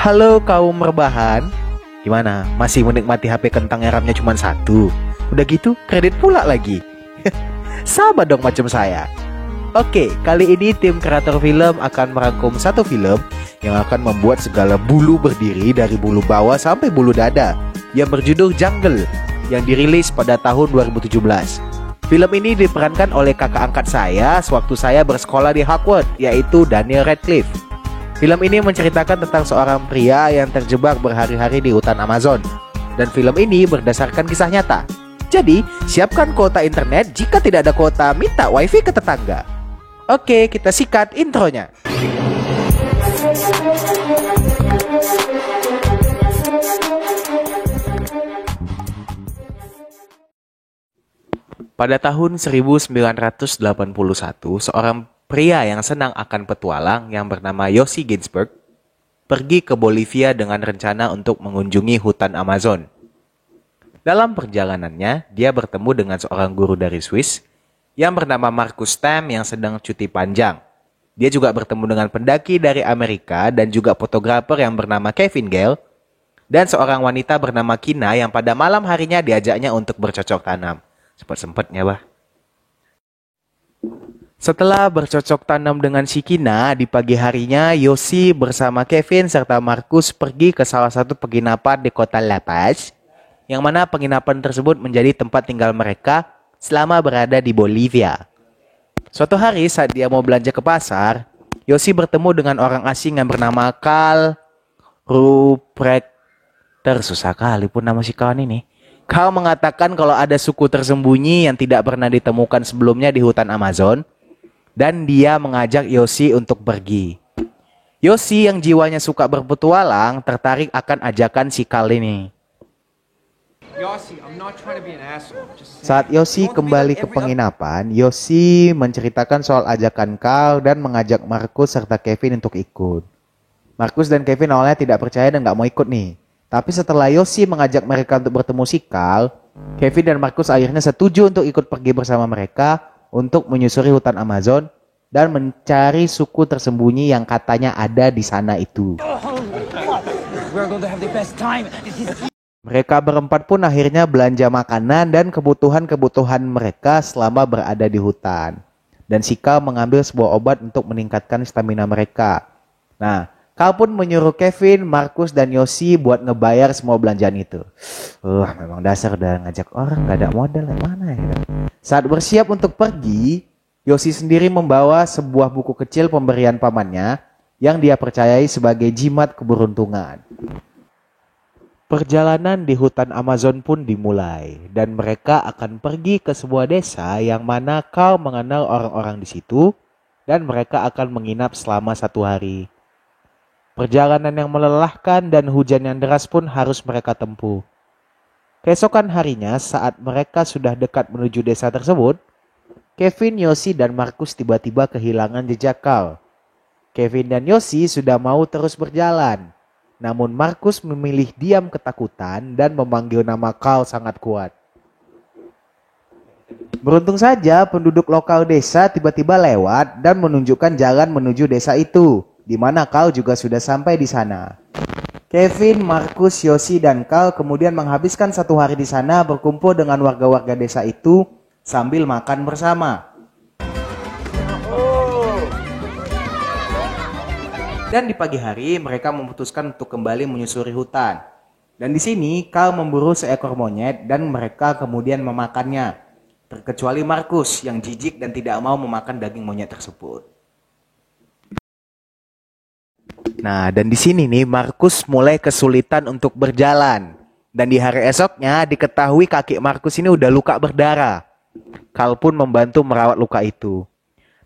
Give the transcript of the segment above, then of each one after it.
Halo kaum rebahan, gimana? Masih menikmati HP kentang yang RAM-nya cuma satu? Udah gitu kredit pula lagi. Sama dong macam saya. Oke, kali ini tim kreator film akan merangkum satu film yang akan membuat segala bulu berdiri dari bulu bawah sampai bulu dada, yang berjudul Jungle, yang dirilis pada tahun 2017. Film ini diperankan oleh kakak angkat saya sewaktu saya bersekolah di Hogwarts, yaitu Daniel Radcliffe. Film ini menceritakan tentang seorang pria yang terjebak berhari-hari di hutan Amazon. Dan film ini berdasarkan kisah nyata. Jadi, siapkan kuota internet, jika tidak ada kuota, minta wifi ke tetangga. Oke, kita sikat intronya. Pada tahun 1981, seorang pria yang senang akan petualang yang bernama Yossi Ginsberg pergi ke Bolivia dengan rencana untuk mengunjungi hutan Amazon. Dalam perjalanannya, dia bertemu dengan seorang guru dari Swiss yang bernama Markus Tam yang sedang cuti panjang. Dia juga bertemu dengan pendaki dari Amerika dan juga fotografer yang bernama Kevin Gale dan seorang wanita bernama Kina yang pada malam harinya diajaknya untuk bercocok tanam. Sempet-sempetnya, bah. Setelah bercocok tanam dengan si Kina, di pagi harinya Yossi bersama Kevin serta Markus pergi ke salah satu penginapan di kota La Paz, yang mana penginapan tersebut menjadi tempat tinggal mereka selama berada di Bolivia. Suatu hari saat dia mau belanja ke pasar, Yossi bertemu dengan orang asing yang bernama Carl Ruprechter. Susah kali pun nama si kawan ini. Carl mengatakan kalau ada suku tersembunyi yang tidak pernah ditemukan sebelumnya di hutan Amazon, dan dia mengajak Yossi untuk pergi. Yossi yang jiwanya suka berpetualang tertarik akan ajakan si Carl ini. Saat Yossi kembali ke penginapan, Yossi menceritakan soal ajakan Carl dan mengajak Markus serta Kevin untuk ikut. Markus dan Kevin awalnya tidak percaya dan gak mau ikut nih. Tapi setelah Yossi mengajak mereka untuk bertemu si Carl, Kevin dan Markus akhirnya setuju untuk ikut pergi bersama mereka untuk menyusuri hutan Amazon dan mencari suku tersembunyi yang katanya ada di sana itu. Mereka berempat pun akhirnya belanja makanan dan kebutuhan-kebutuhan mereka selama berada di hutan. Dan si Carl mengambil sebuah obat untuk meningkatkan stamina mereka. Nah, Carl pun menyuruh Kevin, Markus, dan Yossi buat ngebayar semua belanjaan itu. Memang dasar udah ngajak orang gak ada modal yang mana ya. Saat bersiap untuk pergi, Yossi sendiri membawa sebuah buku kecil pemberian pamannya yang dia percayai sebagai jimat keberuntungan. Perjalanan di hutan Amazon pun dimulai dan mereka akan pergi ke sebuah desa yang mana Carl mengenal orang-orang di situ dan mereka akan menginap selama 1 hari. Perjalanan yang melelahkan dan hujan yang deras pun harus mereka tempuh. Keesokan harinya saat mereka sudah dekat menuju desa tersebut, Kevin, Yossi, dan Markus tiba-tiba kehilangan jejak Carl. Kevin dan Yossi sudah mau terus berjalan, namun Markus memilih diam ketakutan dan memanggil nama Carl sangat kuat. Beruntung saja penduduk lokal desa tiba-tiba lewat dan menunjukkan jalan menuju desa itu, di mana Carl juga sudah sampai di sana. Kevin, Markus, Yossi, dan Carl kemudian menghabiskan 1 hari di sana berkumpul dengan warga-warga desa itu sambil makan bersama. Dan di pagi hari mereka memutuskan untuk kembali menyusuri hutan. Dan di sini Carl memburu seekor monyet dan mereka kemudian memakannya. Terkecuali Markus yang jijik dan tidak mau memakan daging monyet tersebut. Nah, dan di sini nih Markus mulai kesulitan untuk berjalan. Dan di hari esoknya diketahui kaki Markus ini udah luka berdarah. Carl pun membantu merawat luka itu.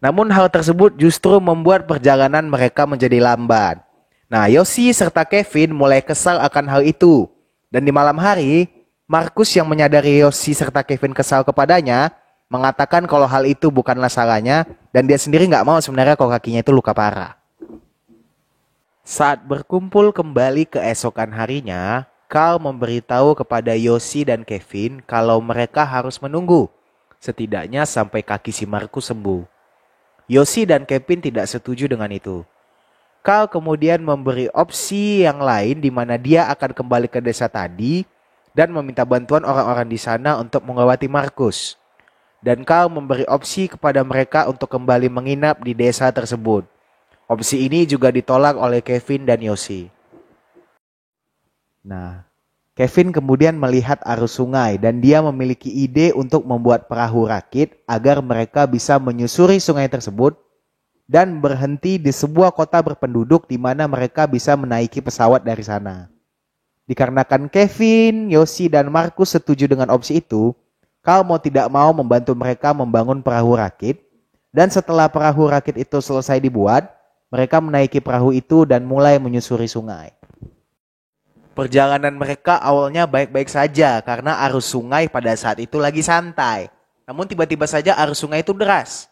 Namun hal tersebut justru membuat perjalanan mereka menjadi lambat. Nah, Yossi serta Kevin mulai kesal akan hal itu. Dan di malam hari, Markus yang menyadari Yossi serta Kevin kesal kepadanya, mengatakan kalau hal itu bukanlah salahnya dan dia sendiri nggak mau sebenarnya kalau kakinya itu luka parah. Saat berkumpul kembali keesokan harinya, Carl memberitahu kepada Yossi dan Kevin kalau mereka harus menunggu, setidaknya sampai kaki si Markus sembuh. Yossi dan Kevin tidak setuju dengan itu. Carl kemudian memberi opsi yang lain di mana dia akan kembali ke desa tadi dan meminta bantuan orang-orang di sana untuk mengawati Markus. Dan Carl memberi opsi kepada mereka untuk kembali menginap di desa tersebut. Opsi ini juga ditolak oleh Kevin dan Yoshi. Nah, Kevin kemudian melihat arus sungai dan dia memiliki ide untuk membuat perahu rakit agar mereka bisa menyusuri sungai tersebut dan berhenti di sebuah kota berpenduduk di mana mereka bisa menaiki pesawat dari sana. Dikarenakan Kevin, Yoshi, dan Markus setuju dengan opsi itu, Carl mau tidak mau membantu mereka membangun perahu rakit, dan setelah perahu rakit itu selesai dibuat, mereka menaiki perahu itu dan mulai menyusuri sungai. Perjalanan mereka awalnya baik-baik saja karena arus sungai pada saat itu lagi santai. Namun tiba-tiba saja arus sungai itu deras.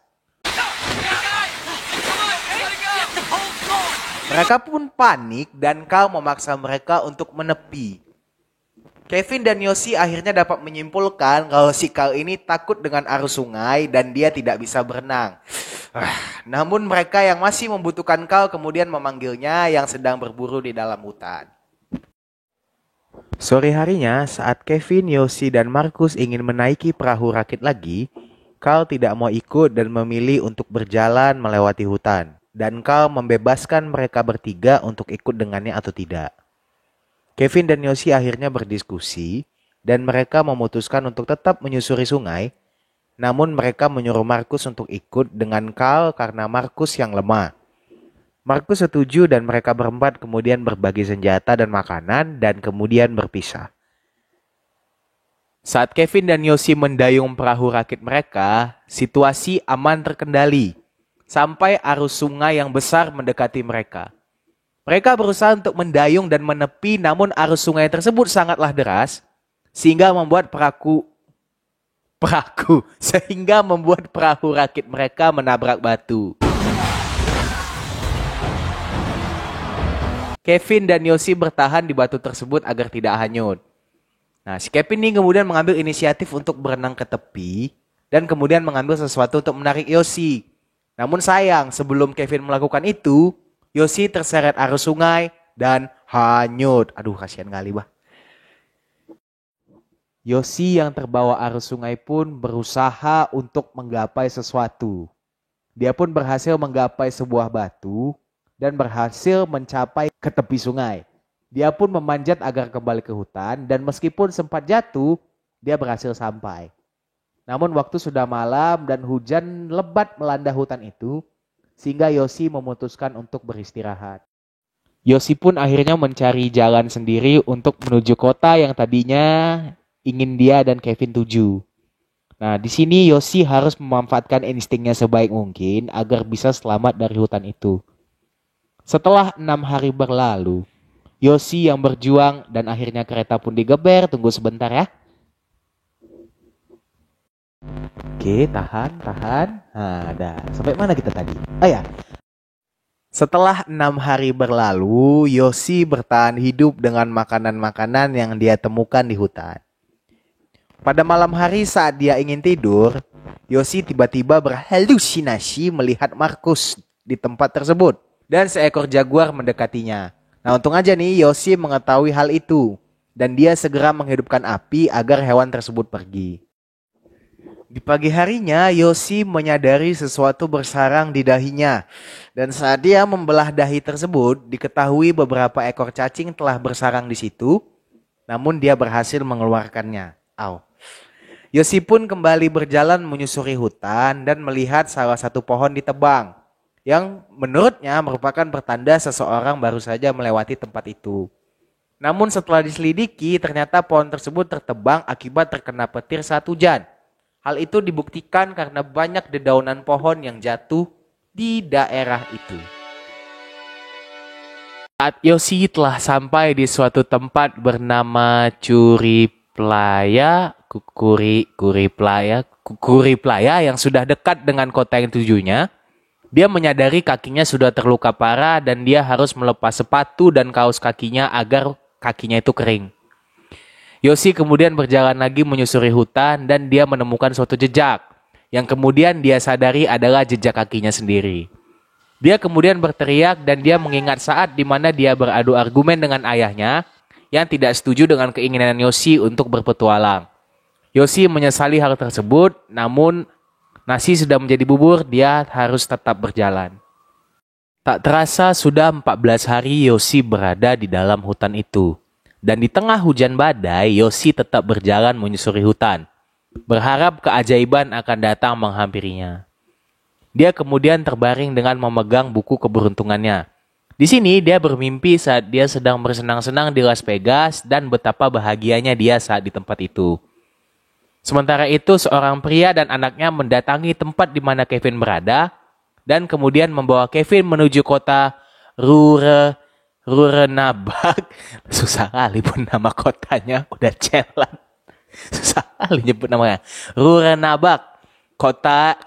Mereka pun panik dan Carl memaksa mereka untuk menepi. Kevin dan Yoshi akhirnya dapat menyimpulkan kalau si Carl ini takut dengan arus sungai dan dia tidak bisa berenang. Namun mereka yang masih membutuhkan Carl kemudian memanggilnya yang sedang berburu di dalam hutan. Sore harinya saat Kevin, Yoshi, dan Markus ingin menaiki perahu rakit lagi, Carl tidak mau ikut dan memilih untuk berjalan melewati hutan. Dan Carl membebaskan mereka bertiga untuk ikut dengannya atau tidak. Kevin dan Yoshi akhirnya berdiskusi dan mereka memutuskan untuk tetap menyusuri sungai. Namun mereka menyuruh Markus untuk ikut dengan Carl karena Markus yang lemah. Markus setuju dan mereka berempat kemudian berbagi senjata dan makanan dan kemudian berpisah. Saat Kevin dan Yoshi mendayung perahu rakit mereka, situasi aman terkendali. Sampai arus sungai yang besar mendekati mereka. Mereka berusaha untuk mendayung dan menepi, namun arus sungai tersebut sangatlah deras sehingga membuat perahu rakit mereka menabrak batu. Kevin dan Yoshi bertahan di batu tersebut agar tidak hanyut. Nah, si Kevin ini kemudian mengambil inisiatif untuk berenang ke tepi dan kemudian mengambil sesuatu untuk menarik Yoshi. Namun sayang, sebelum Kevin melakukan itu, Yoshi terseret arus sungai dan hanyut. Aduh, kasihan kali, bah. Yoshi yang terbawa arus sungai pun berusaha untuk menggapai sesuatu. Dia pun berhasil menggapai sebuah batu dan berhasil mencapai ke tepi sungai. Dia pun memanjat agar kembali ke hutan dan meskipun sempat jatuh, dia berhasil sampai. Namun waktu sudah malam dan hujan lebat melanda hutan itu, sehingga Yoshi memutuskan untuk beristirahat. Yoshi pun akhirnya mencari jalan sendiri untuk menuju kota yang tadinya ingin dia dan Kevin tuju. Nah, di sini Yoshi harus memanfaatkan instingnya sebaik mungkin agar bisa selamat dari hutan itu. Setelah 6 hari berlalu, Yoshi yang berjuang dan akhirnya kereta pun digeber. Tunggu sebentar ya. Oke, tahan. Nah, dah. Sampai mana kita tadi? Oh ya. Setelah 6 hari berlalu, Yoshi bertahan hidup dengan makanan-makanan yang dia temukan di hutan. Pada malam hari saat dia ingin tidur, Yoshi tiba-tiba berhalusinasi melihat Markus di tempat tersebut. Dan seekor jaguar mendekatinya. Nah, untung aja nih Yoshi mengetahui hal itu. Dan dia segera menghidupkan api agar hewan tersebut pergi. Di pagi harinya, Yoshi menyadari sesuatu bersarang di dahinya. Dan saat dia membelah dahi tersebut, diketahui beberapa ekor cacing telah bersarang di situ. Namun dia berhasil mengeluarkannya. Yoshi pun kembali berjalan menyusuri hutan dan melihat salah satu pohon ditebang. Yang menurutnya merupakan pertanda seseorang baru saja melewati tempat itu. Namun setelah diselidiki, ternyata pohon tersebut tertebang akibat terkena petir saat hujan. Hal itu dibuktikan karena banyak dedaunan pohon yang jatuh di daerah itu. Saat Yoshi telah sampai di suatu tempat bernama Kuriplaya yang sudah dekat dengan kota yang tujunya, dia menyadari kakinya sudah terluka parah dan dia harus melepas sepatu dan kaos kakinya agar kakinya itu kering. Yoshi kemudian berjalan lagi menyusuri hutan dan dia menemukan suatu jejak yang kemudian dia sadari adalah jejak kakinya sendiri. Dia kemudian berteriak dan dia mengingat saat di mana dia beradu argumen dengan ayahnya yang tidak setuju dengan keinginan Yoshi untuk berpetualang. Yoshi menyesali hal tersebut, namun nasi sudah menjadi bubur, dia harus tetap berjalan. Tak terasa sudah 14 hari Yoshi berada di dalam hutan itu. Dan di tengah hujan badai, Yoshi tetap berjalan menyusuri hutan, berharap keajaiban akan datang menghampirinya. Dia kemudian terbaring dengan memegang buku keberuntungannya. Di sini dia bermimpi saat dia sedang bersenang-senang di Las Vegas dan betapa bahagianya dia saat di tempat itu. Sementara itu seorang pria dan anaknya mendatangi tempat di mana Kevin berada dan kemudian membawa Kevin menuju kota Rurenabak. Susah kali pun nama kotanya, udah celan. Susah kali nyebut namanya. Rurenabak. Kota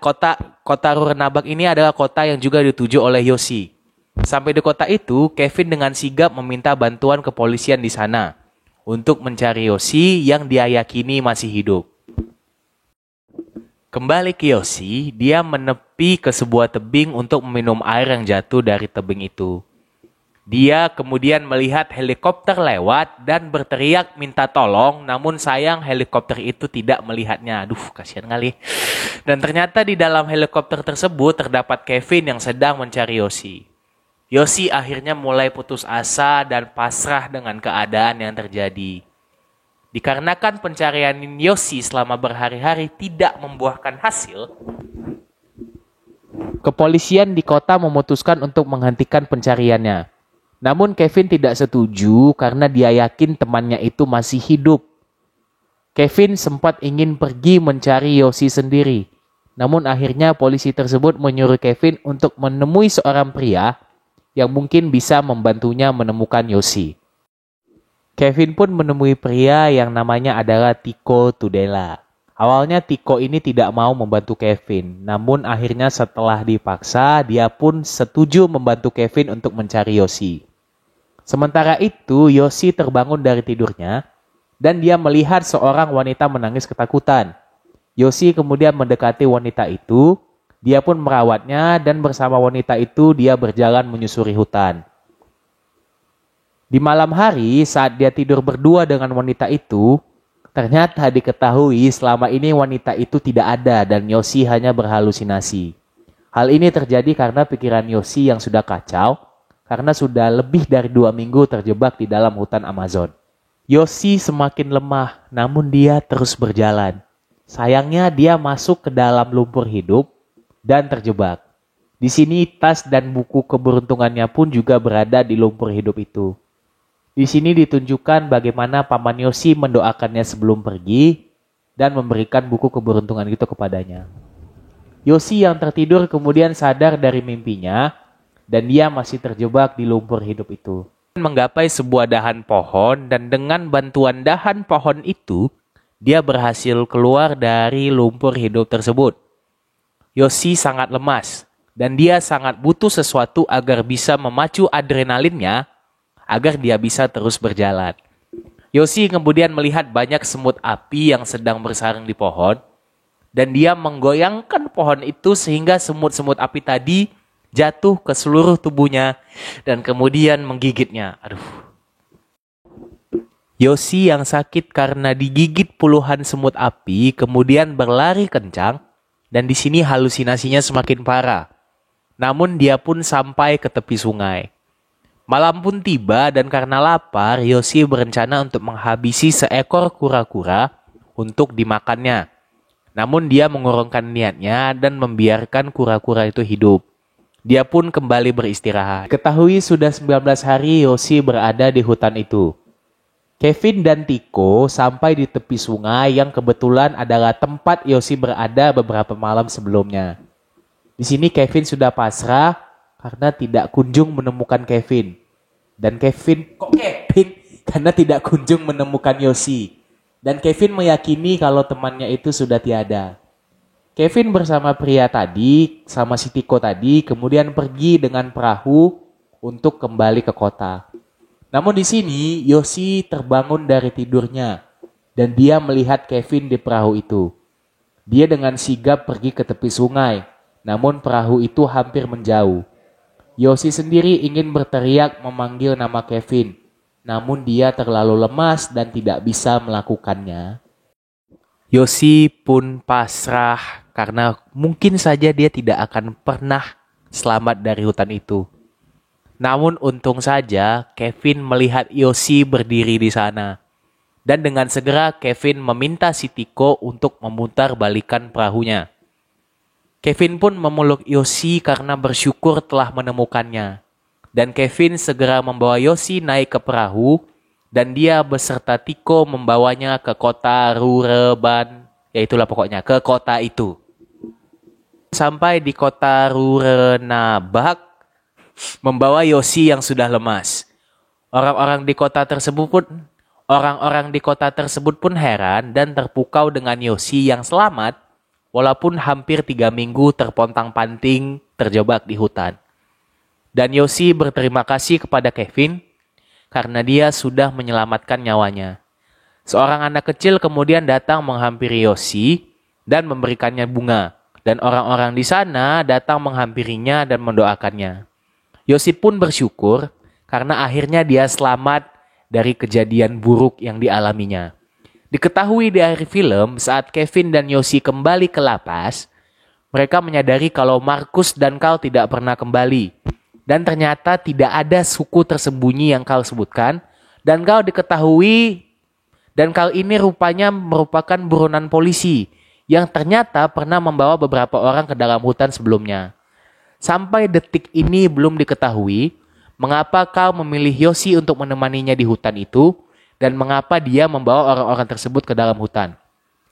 Rurenabak ini adalah kota yang juga dituju oleh Yoshi. Sampai di kota itu, Kevin dengan sigap meminta bantuan kepolisian di sana untuk mencari Yoshi yang dia yakini masih hidup. Kembali ke Yoshi, dia menepi ke sebuah tebing untuk meminum air yang jatuh dari tebing itu. Dia kemudian melihat helikopter lewat dan berteriak minta tolong, namun sayang helikopter itu tidak melihatnya. Aduh, kasihan kali. Dan ternyata di dalam helikopter tersebut terdapat Kevin yang sedang mencari Yoshi. Yoshi akhirnya mulai putus asa dan pasrah dengan keadaan yang terjadi. Dikarenakan pencarian Yoshi selama berhari-hari tidak membuahkan hasil, kepolisian di kota memutuskan untuk menghentikan pencariannya. Namun Kevin tidak setuju karena dia yakin temannya itu masih hidup. Kevin sempat ingin pergi mencari Yoshi sendiri. Namun akhirnya polisi tersebut menyuruh Kevin untuk menemui seorang pria yang mungkin bisa membantunya menemukan Yoshi. Kevin pun menemui pria yang namanya adalah Tiko Tudela. Awalnya Tiko ini tidak mau membantu Kevin, namun akhirnya setelah dipaksa, dia pun setuju membantu Kevin untuk mencari Yoshi. Sementara itu, Yoshi terbangun dari tidurnya, dan dia melihat seorang wanita menangis ketakutan. Yoshi kemudian mendekati wanita itu, dia pun merawatnya, dan bersama wanita itu dia berjalan menyusuri hutan. Di malam hari, saat dia tidur berdua dengan wanita itu, ternyata diketahui selama ini wanita itu tidak ada dan Yoshi hanya berhalusinasi. Hal ini terjadi karena pikiran Yoshi yang sudah kacau, karena sudah lebih dari 2 minggu terjebak di dalam hutan Amazon. Yoshi semakin lemah, namun dia terus berjalan. Sayangnya dia masuk ke dalam lumpur hidup dan terjebak. Di sini tas dan buku keberuntungannya pun juga berada di lumpur hidup itu. Di sini ditunjukkan bagaimana paman Yoshi mendoakannya sebelum pergi dan memberikan buku keberuntungan itu kepadanya. Yoshi yang tertidur kemudian sadar dari mimpinya dan dia masih terjebak di lumpur hidup itu. Menggapai sebuah dahan pohon dan dengan bantuan dahan pohon itu, dia berhasil keluar dari lumpur hidup tersebut. Yoshi sangat lemas dan dia sangat butuh sesuatu agar bisa memacu adrenalinnya agar dia bisa terus berjalan. Yoshi kemudian melihat banyak semut api yang sedang bersarang di pohon dan dia menggoyangkan pohon itu sehingga semut-semut api tadi jatuh ke seluruh tubuhnya dan kemudian menggigitnya. Yoshi yang sakit karena digigit puluhan semut api kemudian berlari kencang dan di sini halusinasinya semakin parah. Namun dia pun sampai ke tepi sungai. Malam pun tiba dan karena lapar, Yoshi berencana untuk menghabisi seekor kura-kura untuk dimakannya. Namun dia mengurungkan niatnya dan membiarkan kura-kura itu hidup. Dia pun kembali beristirahat. Ketahui sudah 19 hari Yoshi berada di hutan itu. Kevin dan Tiko sampai di tepi sungai yang kebetulan adalah tempat Yoshi berada beberapa malam sebelumnya. Di sini Kevin sudah pasrah karena tidak kunjung menemukan Kevin. Dan Kevin karena tidak kunjung menemukan Yoshi. Dan Kevin meyakini kalau temannya itu sudah tiada. Kevin bersama pria tadi, sama si Tiko tadi, kemudian pergi dengan perahu untuk kembali ke kota. Namun di sini, Yoshi terbangun dari tidurnya, dan dia melihat Kevin di perahu itu. Dia dengan sigap pergi ke tepi sungai, namun perahu itu hampir menjauh. Yoshi sendiri ingin berteriak memanggil nama Kevin, namun dia terlalu lemas dan tidak bisa melakukannya. Yoshi pun pasrah karena mungkin saja dia tidak akan pernah selamat dari hutan itu. Namun untung saja Kevin melihat Yoshi berdiri di sana. Dan dengan segera Kevin meminta si Tiko untuk memutar balikan perahunya. Kevin pun memeluk Yoshi karena bersyukur telah menemukannya. Dan Kevin segera membawa Yoshi naik ke perahu dan dia beserta Tiko membawanya ke kota Rureban. Ya itulah pokoknya, ke kota itu. Sampai di kota Rurenabak, membawa Yoshi yang sudah lemas. Orang-orang di kota tersebut pun heran dan terpukau dengan Yoshi yang selamat, walaupun hampir 3 minggu terpontang-panting terjebak di hutan. Dan Yoshi berterima kasih kepada Kevin karena dia sudah menyelamatkan nyawanya. Seorang anak kecil kemudian datang menghampiri Yoshi dan memberikannya bunga. Dan orang-orang di sana datang menghampirinya dan mendoakannya. Yoshi pun bersyukur karena akhirnya dia selamat dari kejadian buruk yang dialaminya. Diketahui di akhir film saat Kevin dan Yoshi kembali ke lapas, mereka menyadari kalau Markus dan Carl tidak pernah kembali. Dan ternyata tidak ada suku tersembunyi yang Carl sebutkan. Dan Carl ini rupanya merupakan buronan polisi yang ternyata pernah membawa beberapa orang ke dalam hutan sebelumnya. Sampai detik ini belum diketahui mengapa Carl memilih Yoshi untuk menemaninya di hutan itu dan mengapa dia membawa orang-orang tersebut ke dalam hutan.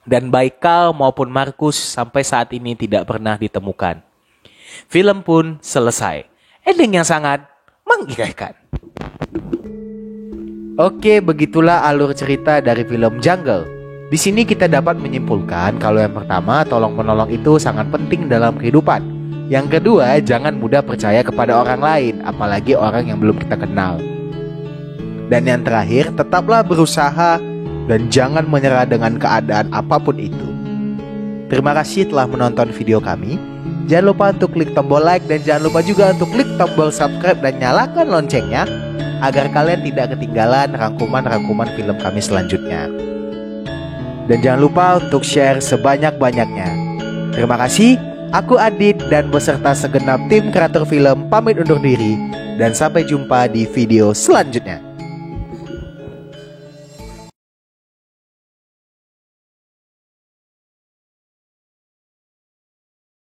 Dan baik Carl maupun Markus sampai saat ini tidak pernah ditemukan. Film pun selesai. Ending yang sangat menggigahkan. Oke, begitulah alur cerita dari film Jungle. Di sini kita dapat menyimpulkan kalau yang pertama, tolong-menolong itu sangat penting dalam kehidupan. Yang kedua, jangan mudah percaya kepada orang lain, apalagi orang yang belum kita kenal. Dan yang terakhir, tetaplah berusaha dan jangan menyerah dengan keadaan apapun itu. Terima kasih telah menonton video kami. Jangan lupa untuk klik tombol like dan jangan lupa juga untuk klik tombol subscribe dan nyalakan loncengnya agar kalian tidak ketinggalan rangkuman-rangkuman film kami selanjutnya. Dan jangan lupa untuk share sebanyak-banyaknya. Terima kasih, aku Adit dan beserta segenap tim kreator film pamit undur diri. Dan sampai jumpa di video selanjutnya.